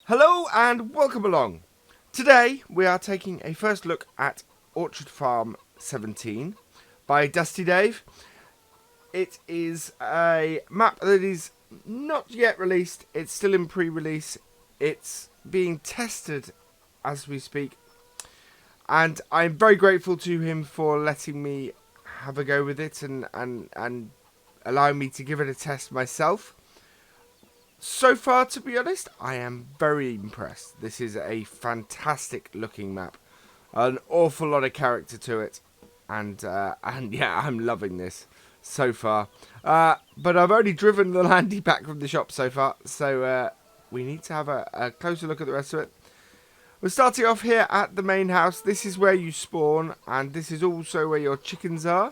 Hello and welcome along. Today we are taking a first look at Orchard Farm 17 by Dusty Dave. It is a map that is not yet released. It's still in pre-release. It's being tested as we speak. And I'm very grateful to him for letting me have a go with it and allowing me to give it a test myself. So far, to be honest, I am very impressed. This is a fantastic looking map. An awful lot of character to it. And yeah, I'm loving this so far. But I've only driven the Landy back from the shop so far. So we need to have a closer look at the rest of it. We're starting off here at the main house. This is where you spawn. And this is also where your chickens are.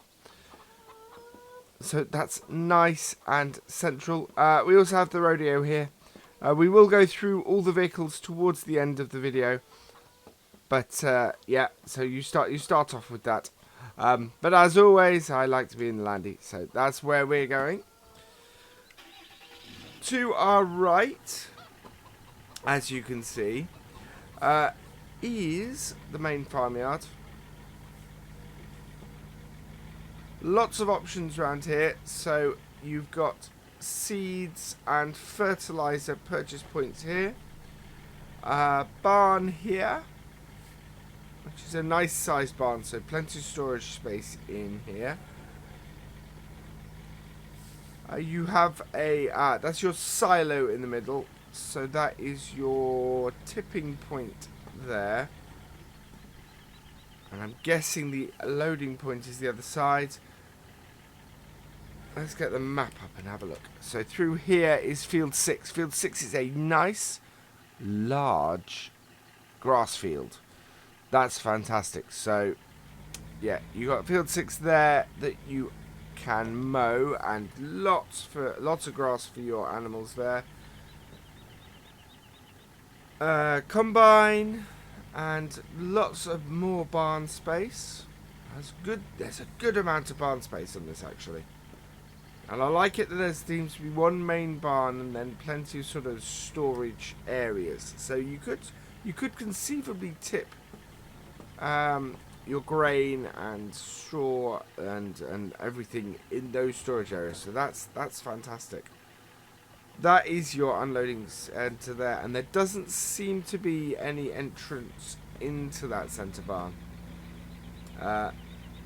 So that's nice and central. We also have the rodeo here. We will go through all the vehicles towards the end of the video. But yeah, so you start off with that. But as always, I like to be in the Landy. So that's where we're going. To our right, as you can see, is the main farmyard. Lots of options around here. So you've got seeds and fertilizer purchase points here. Barn here, which is a nice sized barn, so plenty of storage space in here. You have a that's your silo in the middle, so that is your tipping point there. And I'm guessing the loading point is the other side. Let's get the map up and have a look. So through here is field 6. Field 6 is a nice, large grass field. That's fantastic. So, yeah, you got field 6 there that you can mow, and lots of grass for your animals there. Combine. And lots of more barn space. There's a good amount of barn space on this, actually. And I like it that there seems to be one main barn and then plenty of sort of storage areas. So you could conceivably tip your grain and straw and everything in those storage areas. So that's fantastic. That is your unloading centre there, and there doesn't seem to be any entrance into that centre barn,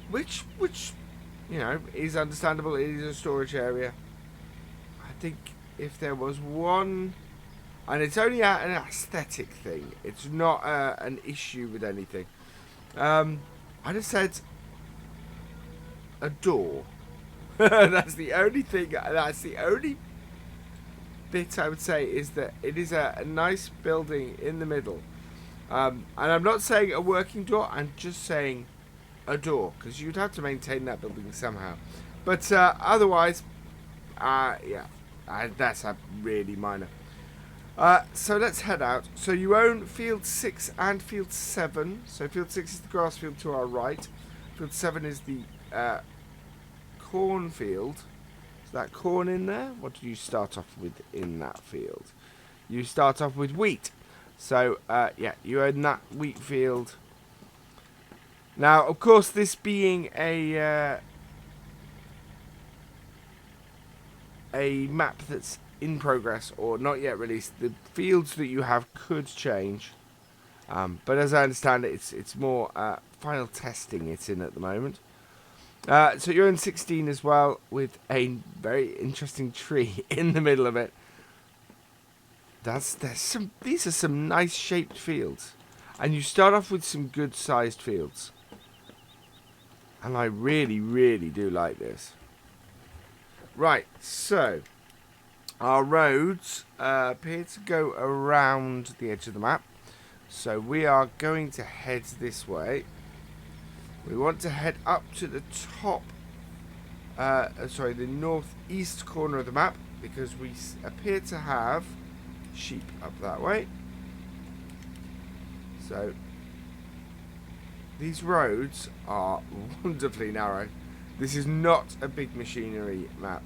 which you know is understandable. It is a storage area. I think if there was one, and it's only an aesthetic thing. It's not an issue with anything. I'd have said a door. That's the only thing. That's the only bit I would say is that it is a nice building in the middle, and I'm not saying a working door, I'm just saying a door, because you'd have to maintain that building somehow, but otherwise yeah, that's a really minor. So let's head out. So you own field 6 and field 7. So field 6 is the grass field to our right, field 7 is the cornfield. That corn in there, what do you start off with in that field? You start off with wheat. So yeah, you own that wheat field. Now, of course, this being a map that's in progress or not yet released, the fields that you have could change. But as I understand it, it's more final testing it's in at the moment. So you're in 16 as well, with a very interesting tree in the middle of it. These are some nice shaped fields, and you start off with some good sized fields, and I really do like this. Right, so our roads appear to go around the edge of the map, so we are going to head this way. We want to head up to the top, the northeast corner of the map, because we appear to have sheep up that way. So these roads are wonderfully narrow. This is not a big machinery map.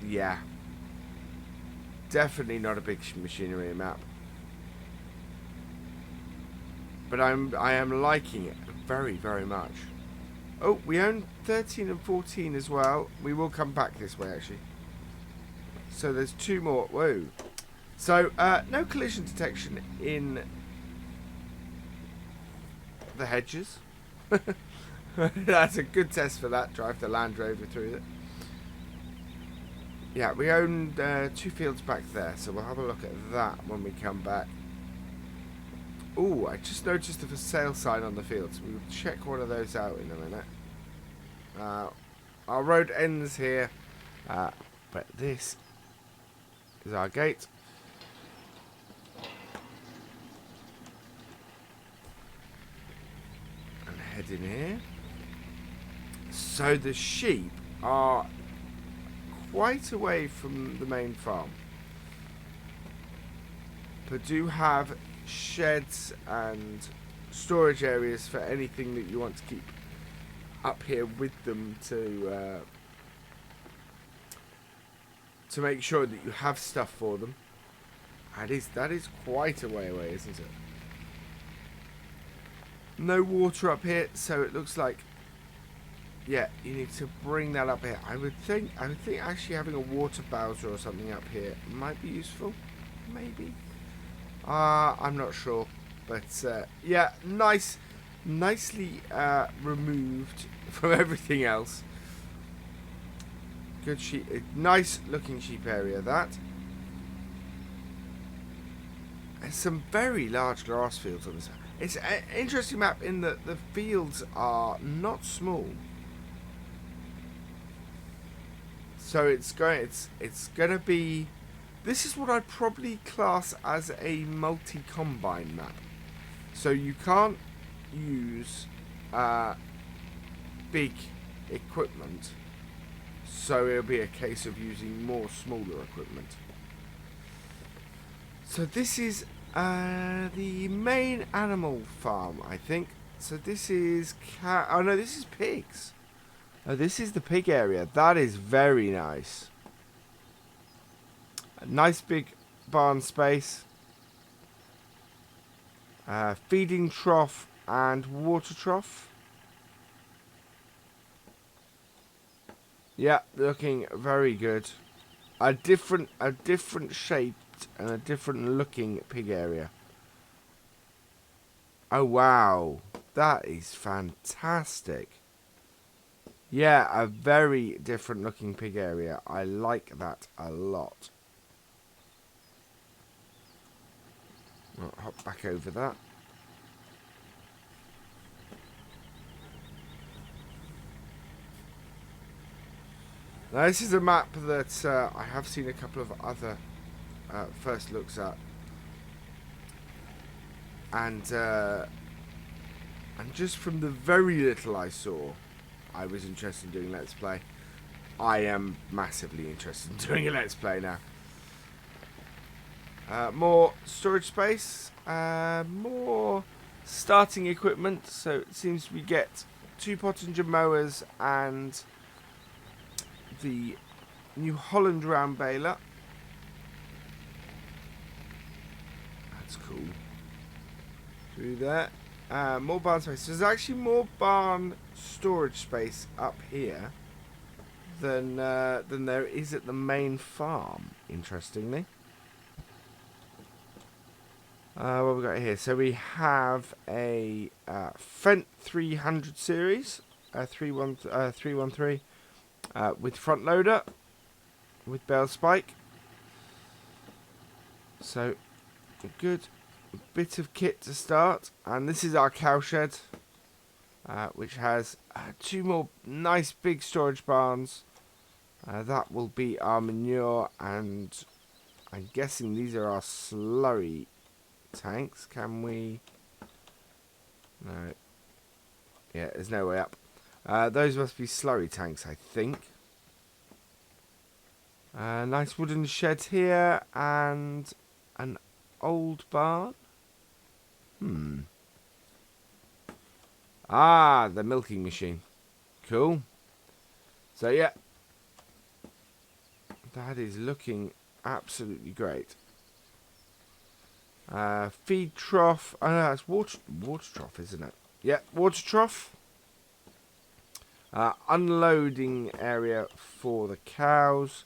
Yeah, definitely not a big machinery map. but I am liking it very, very much. Oh, we own 13 and 14 as well. We will come back this way, actually. So there's 2 more. Whoa. So, no collision detection in the hedges. That's a good test for that. Drive the Land Rover through it. Yeah, we own 2 fields back there, so we'll have a look at that when we come back. Ooh, I just noticed the for sale sign on the field, so we'll check one of those out in a minute. Our road ends here, but this is our gate. And head in here. So the sheep are quite away from the main farm, but do have sheds and storage areas for anything that you want to keep up here with them to make sure that you have stuff for them. That is quite a way away, isn't it? No water up here, so it looks like, yeah, you need to bring that up here. I would think actually having a water bowser or something up here might be useful. Maybe. I'm not sure. But, yeah, nicely removed from everything else. Good sheep. Nice looking sheep area, that. There's some very large grass fields on this. It's an interesting map in that the fields are not small. So it's going to be. This is what I'd probably class as a multi-combine map. So you can't use big equipment. So it'll be a case of using more smaller equipment. So this is the main animal farm, I think. So this is oh no, this is pigs. Oh, this is the pig area. That is very nice. A nice big barn space. Feeding trough and water trough. Yeah, looking very good. A different shaped and a different looking pig area. Oh wow, that is fantastic. Yeah, a very different looking pig area. I like that a lot. I'll hop back over that. Now this is a map that I have seen a couple of other first looks at. And just from the very little I saw, I was interested in doing Let's Play. I am massively interested in doing a Let's Play now. More storage space, more starting equipment. So it seems we get 2 Pottinger mowers and the New Holland round baler. That's cool. Through there. More barn space. There's actually more barn storage space up here than there is at the main farm, interestingly. What have we got here? So we have a Fendt 300 series, 313, with front loader, with bale spike. So good bit of kit to start, and this is our cowshed, which has 2 more nice big storage barns. That will be our manure, and I'm guessing these are our slurry tanks. Can we? No. Yeah, there's no way up. Those must be slurry tanks, I think. Nice wooden shed here, and an old barn. Ah, the milking machine. Cool. So yeah, that is looking absolutely great. Feed trough. Oh no, it's water trough, isn't it? Yeah, water trough. Unloading area for the cows.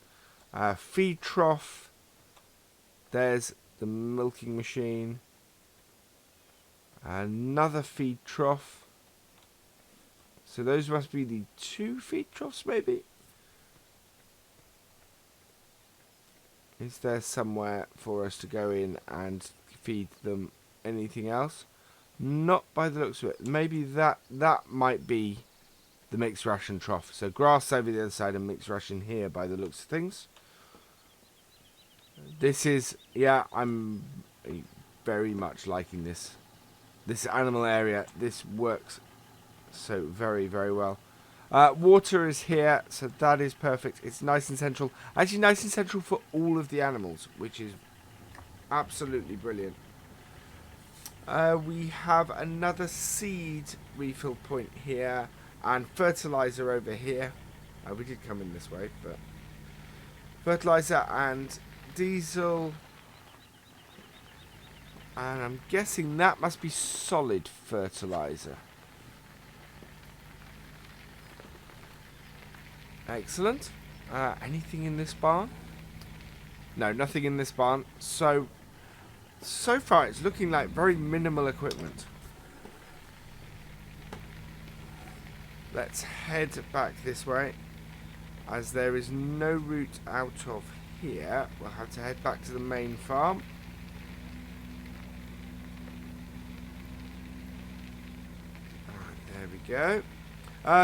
Feed trough. There's the milking machine. Another feed trough. So those must be the 2 feed troughs, maybe? Is there somewhere for us to go in and feed them anything else? Not by the looks of it. Maybe that might be the mixed ration trough. So grass over the other side and mixed ration here by the looks of things. This is, yeah, I'm very much liking this animal area. This works so very, very well. Water is here, so that is perfect. It's nice and central. Actually, nice and central for all of the animals, which is absolutely brilliant. We have another seed refill point here and fertilizer over here. We did come in this way, but fertilizer and diesel. And I'm guessing that must be solid fertilizer. Excellent. Anything in this barn? No, nothing in this barn. So far it's looking like very minimal equipment. Let's head back this way. As there is no route out of here, we'll have to head back to the main farm. There we go.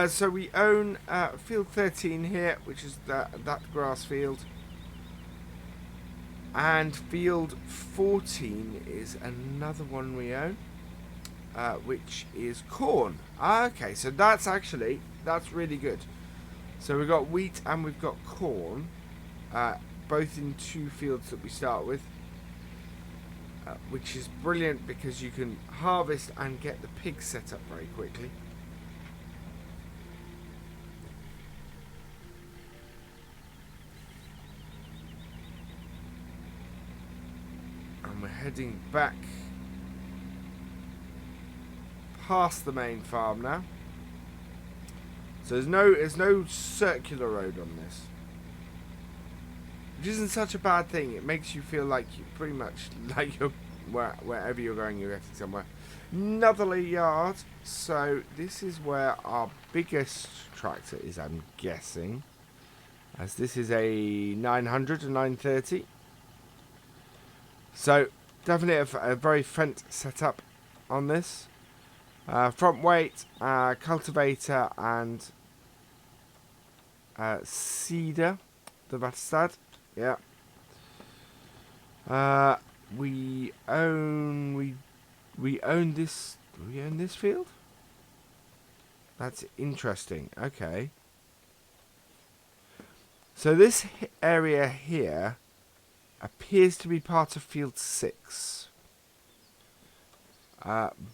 So we own field 13 here, which is that grass field. And field 14 is another one we own, which is corn. Okay, so that's really good. So we've got wheat and we've got corn, both in 2 fields that we start with, which is brilliant because you can harvest and get the pigs set up very quickly. We're heading back past the main farm now. So there's no circular road on this, which isn't such a bad thing. It makes you feel like you pretty much like you're wherever you're going, you're getting somewhere. Another yard. So this is where our biggest tractor is, I'm guessing, as this is a 900 and 930. So, definitely a very Fendt setup on this. Front weight, cultivator, and seeder, the Vatstad. Yeah. We own this. Do we own this field? That's interesting. Okay. So this area here appears to be part of field 6,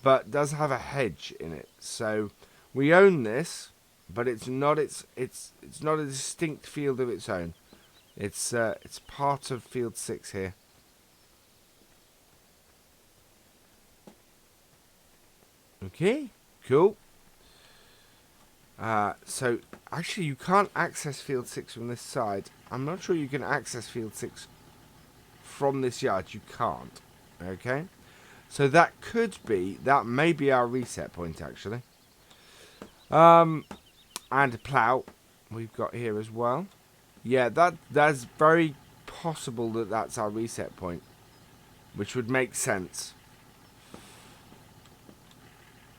but does have a hedge in it. So we own this, but it's not not a distinct field of its own. It's part of field 6 here. Okay, cool. So actually you can't access field 6 from this side. I'm not sure you can access field 6 from this yard. You can't. Okay, so that may be our reset point actually. And a plough we've got here as well. Yeah, that's very possible that that's our reset point, which would make sense.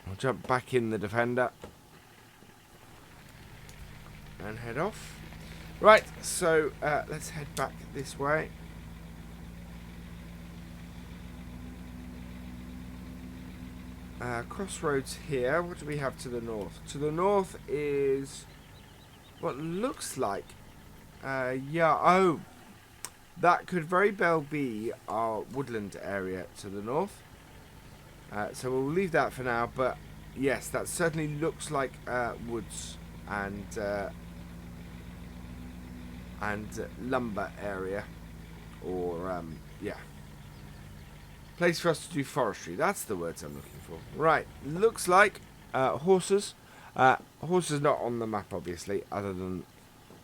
I'll jump back in the Defender and head off. Right, so let's head back this way. Crossroads here. What do we have to the north? To the north is what looks like that could very well be our woodland area to the north. So we'll leave that for now, but yes, that certainly looks like woods and lumber area, or place for us to do forestry. That's the words I'm looking for. Right, looks like horses. Horses not on the map, obviously, other than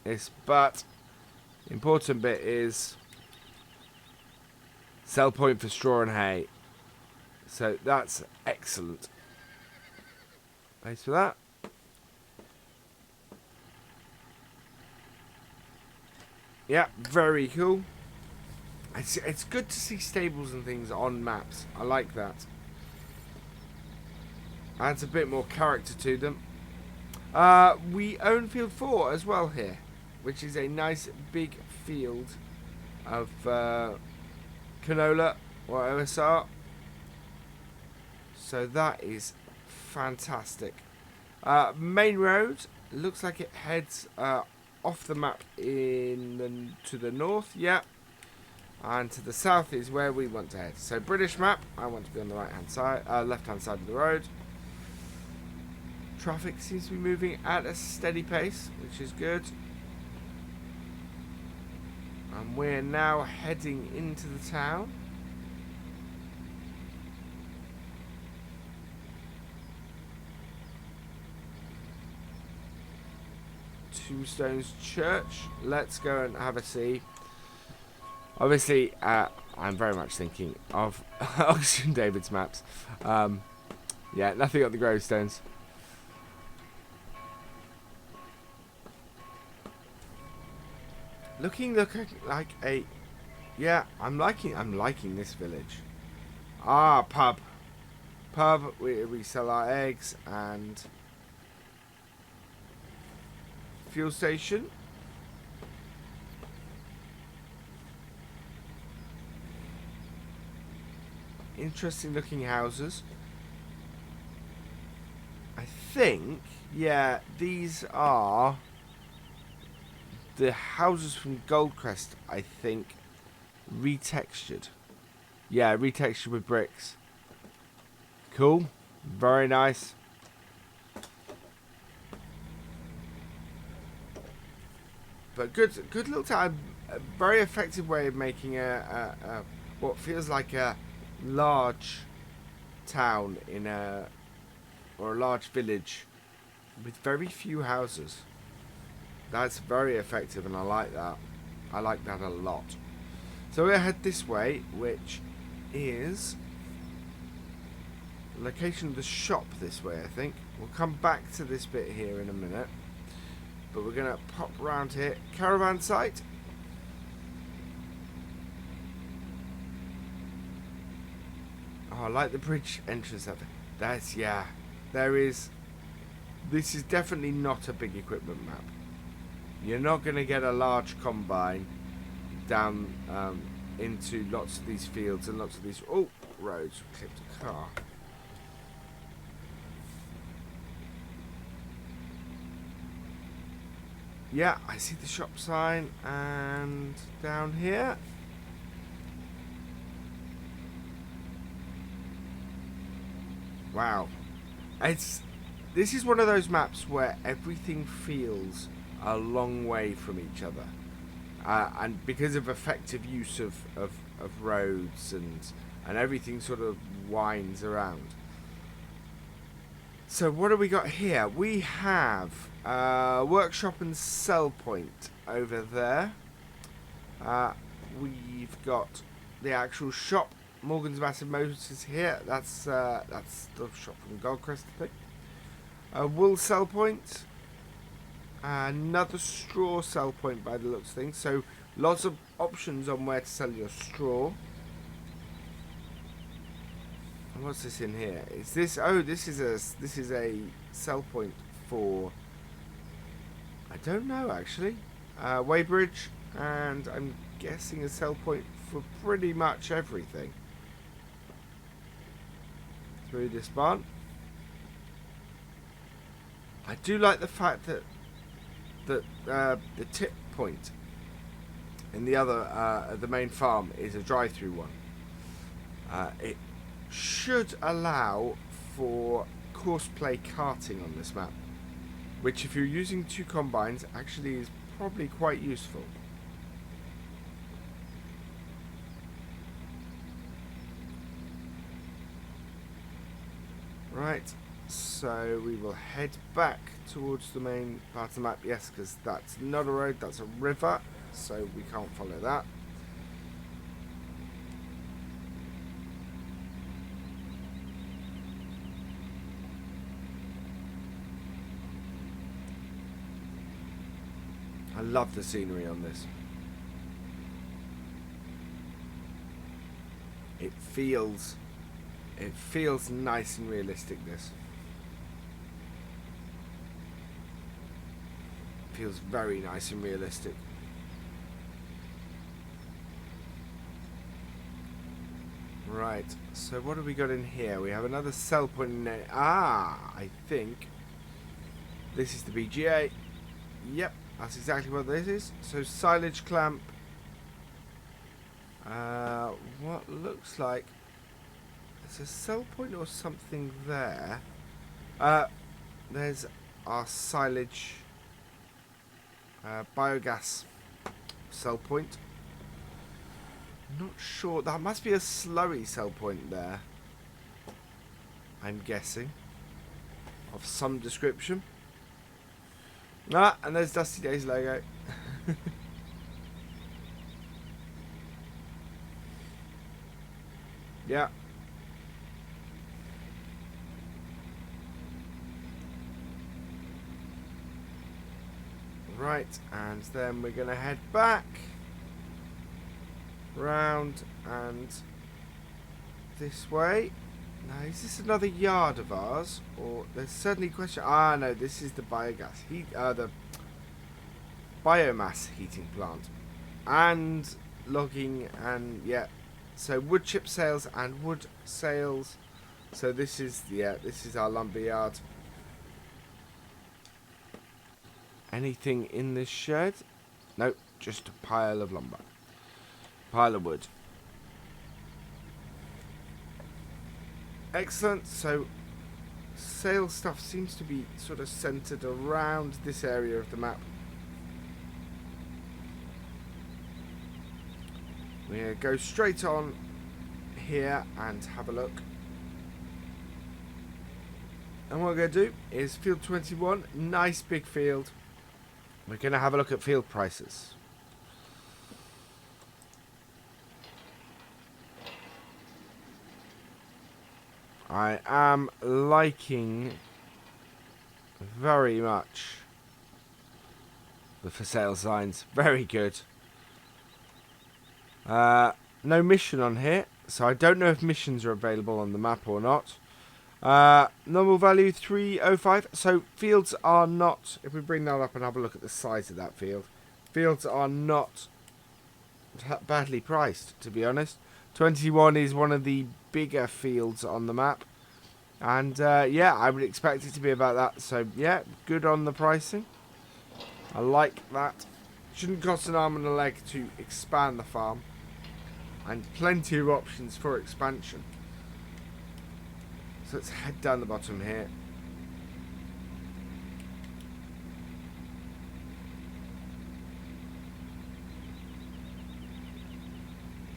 this. But the important bit is sell point for straw and hay. So that's excellent. Place for that. Yeah, very cool. It's good to see stables and things on maps. I like that. Adds a bit more character to them. We own field 4 as well here, which is a nice big field of canola or OSR. So that is fantastic. Main road looks like it heads off the map to the north. Yeah. And to the south is where we want to head. So British map, I want to be on the right hand side, left hand side of the road. Traffic seems to be moving at a steady pace, which is good. And we're now heading into the town. Two Stones Church. Let's go and have a see. Obviously, I'm very much thinking of Oxygen David's maps. Yeah, nothing on the gravestones. Looking like a, yeah, I'm liking this village. Pub. We sell our eggs and fuel station. Interesting looking houses. I think, yeah, these are the houses from Goldcrest, I think, retextured. Yeah, retextured with bricks. Cool. Very nice. But good little town. A very effective way of making a what feels like a large town or a large village with very few houses. That's very effective, and I like that. I like that a lot. So we're head this way, which is the location of the shop this way, I think. We'll come back to this bit here in a minute. But we're going to pop around here. Caravan site. Oh, I like the bridge entrance of it. That's, yeah. There is... This is definitely not a big equipment map. You're not going to get a large combine down into lots of these fields and lots of these... Oh, roads. Clipped a car. Yeah, I see the shop sign. And down here... Wow. This is one of those maps where everything feels a long way from each other. And because of effective use of roads and everything sort of winds around. So what do we got here? We have workshop and sell point over there. We've got the actual shop. Morgan's Massive Motors here. That's the shop from Goldcrest, I think. Wool sell point. Another straw sell point by the looks of things. So lots of options on where to sell your straw. And what's this in here? Is this? Oh, this is a sell point for. I don't know actually. Weybridge, and I'm guessing a sell point for pretty much everything. Through this barn. I do like the fact that the tip point in the other the main farm is a drive-through one. It should allow for courseplay karting on this map, which if you're using two combines actually is probably quite useful. Right, so we will head back towards the main part of the map. Yes, because that's not a road, that's a river, so we can't follow that. I love the scenery on this. It feels nice and realistic, this. Feels very nice and realistic. Right, so what have we got in here? We have another sell point in there. Ah, I think this is the BGA. Yep, that's exactly what this is. So silage clamp. What looks like there's a sell point or something there. There's our silage biogas sell point. Not sure. That must be a slurry sell point there, I'm guessing, of some description. Ah, and there's Dusty Day's logo. Yeah. Right, and then we're going to head back round and this way. Now, is this another yard of ours? Or there's certainly a question. Ah, no, this is the biogas the biomass heating plant. And logging and, yeah. So wood chip sales and wood sales. So this is, yeah, this is our lumber yard. Anything in this shed? Nope, just a pile of lumber. Pile of wood. Excellent. So sales stuff seems to be sort of centered around this area of the map. We're going to go straight on here and have a look. And what we're going to do is field 21, nice big field. We're going to have a look at field prices. I am liking very much the for sale signs. Very good. No mission on here, so I don't know if missions are available on the map or not. Normal value 305. So fields are not, if we bring that up and have a look at the size of that field, fields are not badly priced, to be honest. 21 is one of the bigger fields on the map, and yeah, I would expect it to be about that. So yeah, good on the pricing. I like that. Shouldn't cost an arm and a leg to expand the farm, and plenty of options for expansion. So let's head down the bottom here.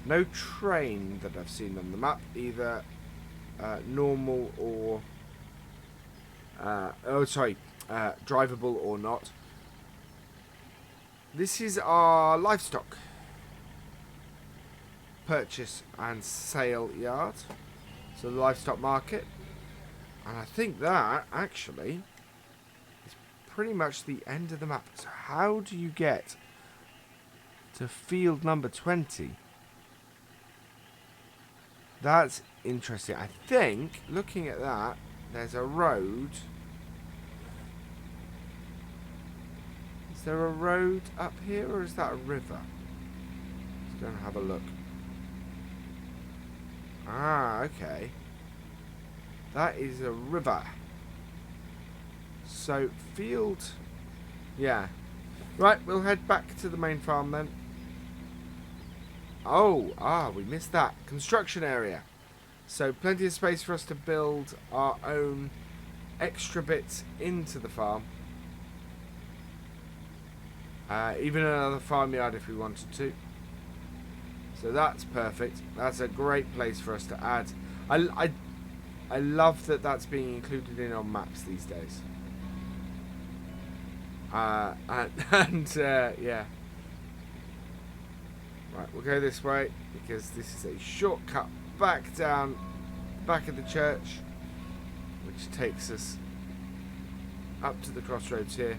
No train that I've seen on the map, either normal or drivable or not. This is our livestock purchase and sale yard. So the livestock market. And I think that actually is pretty much the end of the map. So how do you get to field number 20? That's interesting. I think, looking at that, there's a road. Is there a road up here, or is that a river? Let's go and have a look. Ah, okay. That is a river. So, field... Yeah. Right, we'll head back to the main farm then. Oh, we missed that. Construction area. So, plenty of space for us to build our own extra bits into the farm. Even another farmyard if we wanted to. So that's perfect. That's a great place for us to add. I love that that's being included in on maps these days. Yeah. Right, we'll go this way because this is a shortcut back down the back of the church, which takes us up to the crossroads here.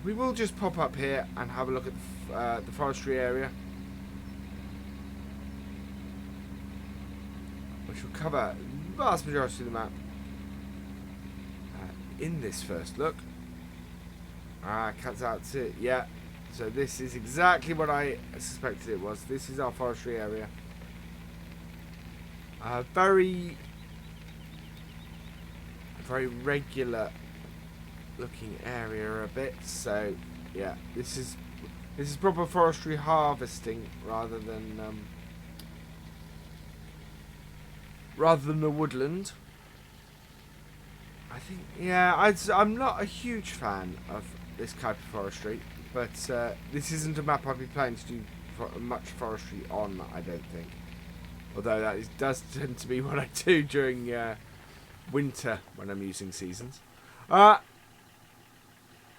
We will just pop up here and have a look at the forestry area, which will cover the vast majority of the map in this first look. Cuts out to, yeah. So this is exactly what I suspected it was. This is our forestry area. Very regular looking area a bit. So yeah, this is proper forestry harvesting rather than a woodland. I think, yeah, I'm not a huge fan of this type of forestry, but this isn't a map I'll be planning to do much forestry on, I don't think. Although that does tend to be what I do during winter when I'm using seasons.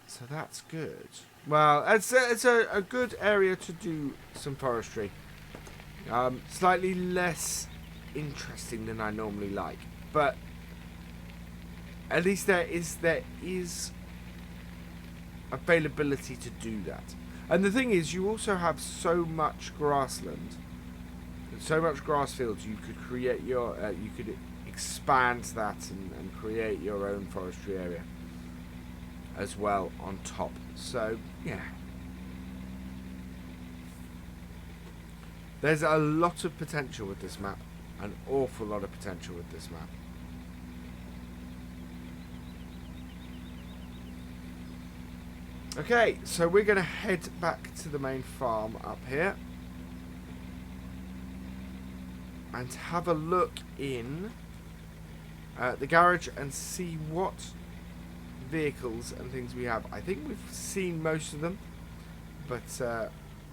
So that's good. Well, it's a good area to do some forestry. Slightly less interesting than I normally like, but at least there is availability to do that. And the thing is, you also have so much grassland, so much grass fields. You could create your, you could expand that and create your own forestry area as well on top. So yeah, there's a lot of potential with this map, an awful lot of potential with this map. Okay, so we're going to head back to the main farm up here and have a look in the garage and see what vehicles and things we have. I think we've seen most of them, but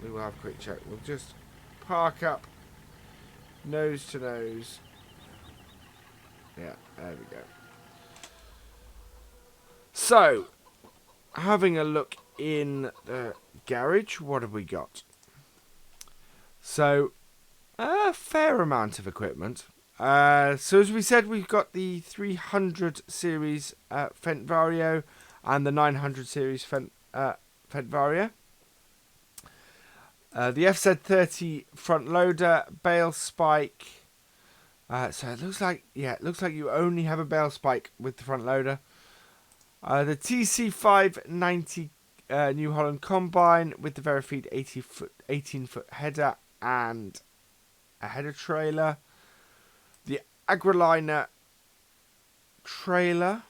we will have a quick check. We'll just park up nose to nose. Yeah, there we go. So, having a look in the garage, what have we got? So, a fair amount of equipment. So as we said, we've got the 300 series Fendt Vario and the 900 series Fendt Vario. The FZ30 front loader, bale spike. So it looks like you only have a bale spike with the front loader. The TC590 New Holland combine with the Verifeed 18-foot header and a header trailer. The Agroliner trailer.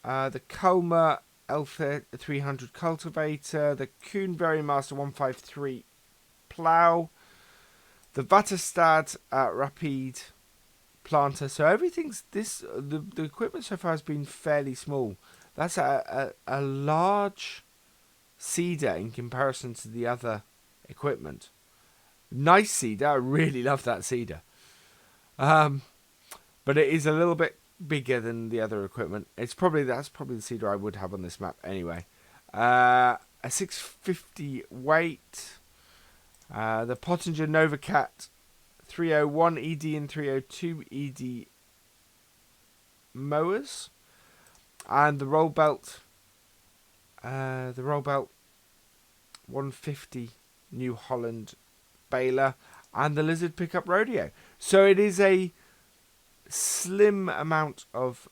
The Colmer L300 cultivator. The Kuhn Master 153 plough. The Vatterstad Rapide planter. So everything's the equipment so far has been fairly small. That's a large seeder in comparison to the other equipment. Nice seeder. I really love that seeder. But it is a little bit bigger than the other equipment. That's probably the seeder I would have on this map anyway. A 650 weight. The Pottinger Novacat 301 ED and 302 ED mowers. And the roll belt 150 New Holland baler and the Lizard pickup rodeo. So it is a slim amount of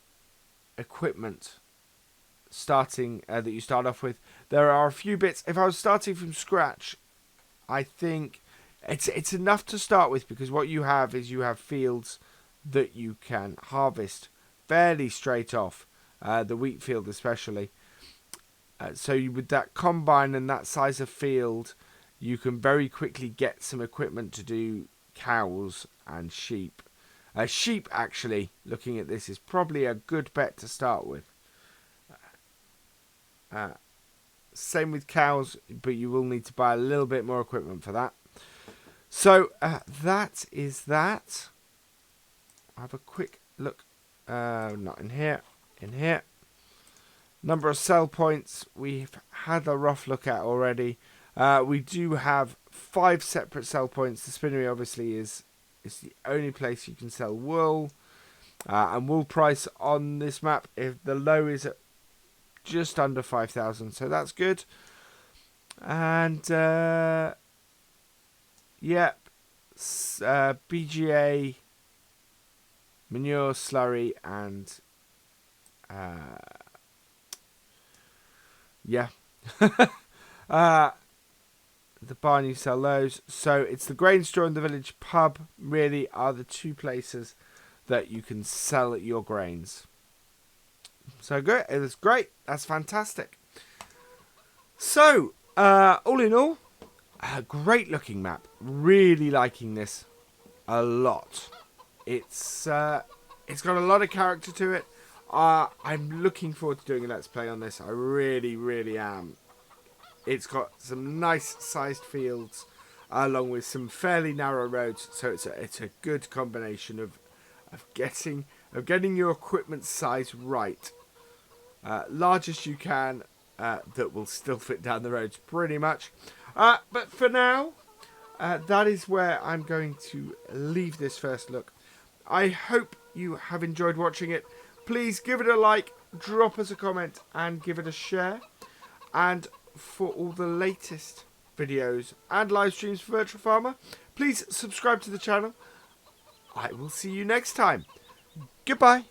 equipment starting that you start off with. There are a few bits. If I was starting from scratch, I think it's enough to start with, because what you have is you have fields that you can harvest fairly straight off. The wheat field especially. So with that combine and that size of field, you can very quickly get some equipment to do cows and sheep. Sheep, actually, looking at this, is probably a good bet to start with. Same with cows, but you will need to buy a little bit more equipment for that. So that is that. I'll have a quick look. Not in here. In here. Number of sell points we've had a rough look at already. We do have 5 separate sell points. The spinnery obviously is the only place you can sell wool. And wool price on this map, if the low is at just under 5,000, so that's good. And yep, BGA, manure, slurry, and yeah. The barn, you sell those. So it's the grain store and the village pub really are the 2 places that you can sell your grains. So good. It was great. That's fantastic. So all in all, a great looking map. Really liking this a lot. It's got a lot of character to it. I'm looking forward to doing a let's play on this. I really, really am. It's got some nice sized fields along with some fairly narrow roads, so it's a good combination of getting your equipment size right. Largest you can, that will still fit down the roads pretty much. But for now, that is where I'm going to leave this first look. I hope you have enjoyed watching it. Please give it a like, drop us a comment, and give it a share. And for all the latest videos and live streams for Virtual Farmer, please subscribe to the channel. I will see you next time. Goodbye.